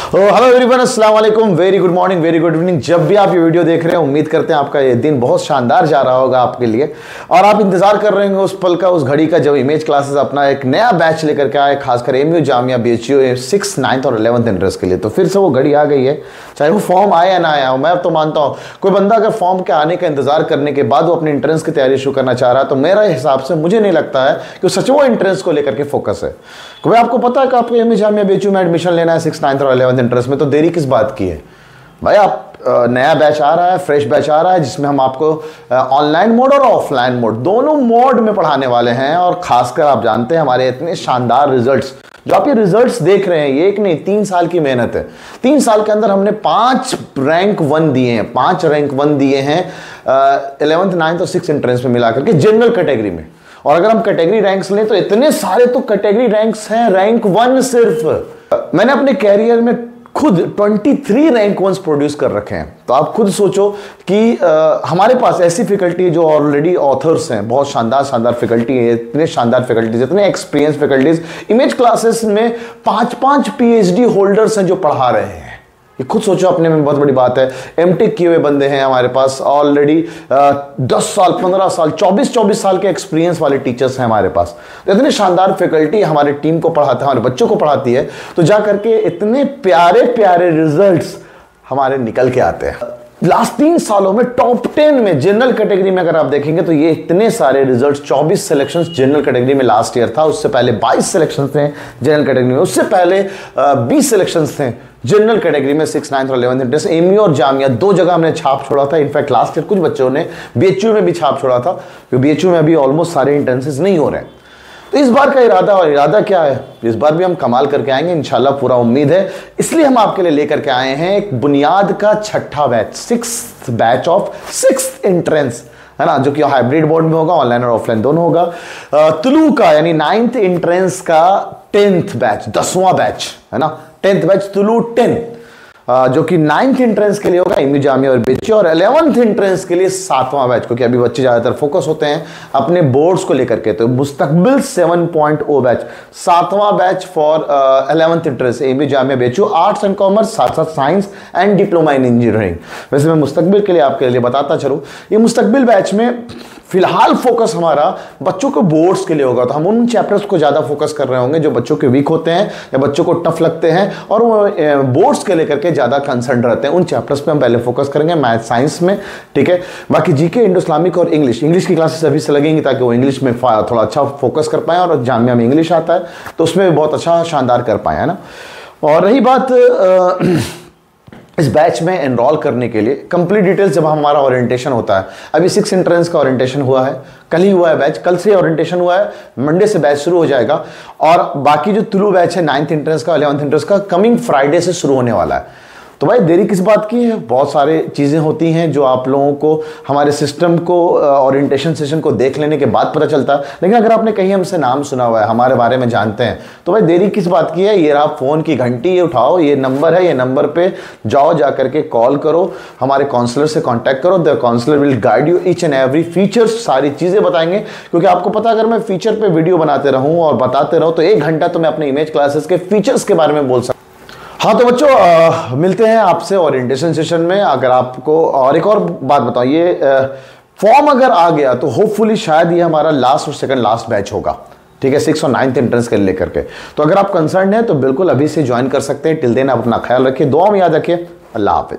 Hello everyone, अस्सलाम वालेकुम, very good morning, very good evening. जब भी आप ये वीडियो देख रहे हैं, उम्मीद करते हैं आपका ये दिन बहुत शानदार जा रहा होगा आपके लिए और आप इंतजार कर रहे होंगे उस पल का, उस घड़ी का जब इमेज क्लासेस अपना एक नया बैच लेकर के आए, खासकर MU Jamia BHU 6th, 9th और 11th इंटरेस्ट के लिए। तो फिर से वो घड़ी आ गई है, चाहे वो फॉर्म आया या ना आया हो। मैं तो मानता हूँ कोई बंदा अगर फॉर्म के आने का इंतजार करने के बाद वो अपने एंट्रेंस की तैयारी शुरू करना चाह रहा है, तो मेरा हिसाब से मुझे नहीं लगता है कि वो सच वो एंट्रेंस को लेकर के फोकस है। क्योंकि आपको पता है कि आपको एमयू जामिया BHU में एडमिशन लेना है 6th, 9th और 11th इंटरेस्ट में, तो देरी किस बात की है भाई। आप नया बैच आ रहा है, फ्रेश बैच आ रहा है, जिसमें हम आपको ऑनलाइन मोड और ऑफलाइन मोड दोनों मोड में पढ़ाने वाले हैं। और खासकर आप जानते हैं हमारे इतने शानदार रिजल्ट्स, जो आप ये रिजल्ट्स देख रहे हैं, ये एक नहीं 3 साल की मेहनत है। 3 साल के अंदर हमने 5 रैंक 1 दिए हैं, 5 रैंक 1 दिए हैं 11th, 9th और 6th एंट्रेंस में मिलाकर के जनरल कैटेगरी में। और अगर हम कैटेगरी रैंक्स लें तो इतने सारे तो कैटेगरी रैंक्स हैं, रैंक 1 सिर्फ। मैंने अपने कैरियर में खुद 23 रैंक 1 प्रोड्यूस कर रखे हैं। तो आप खुद सोचो कि हमारे पास ऐसी फैकल्टी जो ऑलरेडी ऑथर्स हैं, बहुत शानदार शानदार फैकल्टी है, इतने शानदार फैकल्टीज, इतने एक्सपीरियंस फैकल्टीज, इमेज क्लासेस में 5-5 PhD होल्डर्स हैं जो पढ़ा रहे हैं। ये खुद सोचो, अपने में बहुत बड़ी बात है। एमटेक किए हुए बंदे हैं हमारे पास ऑलरेडी, 10 साल 15 साल 24 साल के एक्सपीरियंस वाले टीचर्स हैं हमारे पास। तो इतनी शानदार फैकल्टी हमारे टीम को पढ़ाता है, हमारे बच्चों को पढ़ाती है, तो जा करके इतने प्यारे प्यारे रिजल्ट्स हमारे निकल के आते हैं। लास्ट 3 सालों में टॉप 10 में जनरल कैटेगरी में अगर आप देखेंगे तो ये इतने सारे रिजल्ट्स, 24 सिलेक्शंस जनरल कैटेगरी में लास्ट ईयर था, उससे पहले 22 सिलेक्शंस थे जनरल कैटेगरी में, उससे पहले 20 सिलेक्शंस थे जनरल कैटेगरी में 6th, 9th और 11th इंटरेस्ट। एमयू और जामिया 2 जगह हमने छाप छोड़ा था। इनफैक्ट लास्ट ईयर कुछ बच्चों ने BHU में भी छाप छोड़ा था, क्योंकि BHU में अभी ऑलमोस्ट सारे इंट्रेंसेस नहीं हो रहे हैं। तो इस बार का इरादा, और इरादा क्या है, इस बार भी हम कमाल करके आएंगे इंशाल्लाह, पूरा उम्मीद है। इसलिए हम आपके लिए लेकर के आए हैं एक बुनियाद का 6ठा batch, 6th batch of 6th entrance, है ना, जो कि हाइब्रिड बोर्ड में होगा, ऑनलाइन और ऑफलाइन दोनों होगा। तुलू का यानी 9th एंट्रेंस का 10th बैच, 10वां बैच, है ना, 10th बैच तुलू 10, जो कि 9th एंट्रेंस के लिए होगा एमयू जामिया और BHU, और 11th एंट्रेंस के लिए 7वां बैच, क्योंकि अभी बच्चे ज्यादातर फोकस होते हैं अपने बोर्ड्स को लेकर के। तो मुस्तकबिल 7.0 बैच, 7वां batch for 11th entrance AMU Jamia BHU, arts and commerce, साथ साथ science and diploma in engineering. वैसे मैं मुस्तकबिल के लिए आपके लिए बताता चलूँ, ये मुस्तकबिल बैच में फिलहाल फोकस हमारा बच्चों के बोर्ड्स के लिए होगा। तो हम उन चैप्टर्स को ज़्यादा फोकस कर रहे होंगे जो बच्चों के वीक होते हैं या बच्चों को टफ लगते हैं, और वो बोर्ड्स के लेकर के ज़्यादा कंसर्न रहते हैं। उन चैप्टर्स पे हम पहले फोकस करेंगे, मैथ साइंस में, ठीक है। बाकी जीके, इंडो इस्लामिक और इंग्लिश की क्लासेस अभी से लगेंगी, ताकि वो इंग्लिश में थोड़ा अच्छा फोकस कर पाएँ, और जामिया में इंग्लिश आता है तो उसमें भी बहुत अच्छा शानदार कर पाएँ, है ना। और रही बात इस बैच में एनरोल करने के लिए, कंप्लीट डिटेल्स जब हमारा ओरिएंटेशन होता है, अभी 6 एंट्रेंस का ओरिएंटेशन हुआ है, कल ही हुआ है बैच, कल से ओरिएंटेशन हुआ है, मंडे से बैच शुरू हो जाएगा। और बाकी जो तुलू बैच है 9th एंट्रेंस का, 11th एंट्रेंस का, कमिंग फ्राइडे से शुरू होने वाला है। तो भाई देरी किस बात की है, बहुत सारे चीज़ें होती हैं जो आप लोगों को हमारे सिस्टम को, ओरिएंटेशन सेशन को देख लेने के बाद पता चलता है। लेकिन अगर आपने कहीं हमसे नाम सुना हुआ है, हमारे बारे में जानते हैं, तो भाई देरी किस बात की है। ये आप फ़ोन की घंटी ये उठाओ, ये नंबर है, ये नंबर पे जाओ, जा करके कॉल करो, हमारे काउंसलर से कांटेक्ट करो। The counsellor will guide you each and every features, सारी चीज़ें बताएंगे। क्योंकि आपको पता, अगर मैं फीचर पे वीडियो बनाते रहूँ और बताते रहूँ तो 1 घंटा तो मैं अपने इमेज क्लासेस के फीचर्स के बारे में बोल सकता हूँ। हाँ तो बच्चों, मिलते हैं आपसे ओरिएंटेशन सेशन में। अगर आपको, और एक और बात बताओ, ये फॉर्म अगर आ गया तो होपफुली शायद ये हमारा लास्ट और सेकंड लास्ट बैच होगा, ठीक है, 6th और 9th एंट्रेंस के लेकर के। तो अगर आप कंसर्न हैं तो बिल्कुल अभी से ज्वाइन कर सकते हैं। टिल देन आप अपना ख्याल रखिए, दुआ में याद रखिए। अल्लाह हाफिज।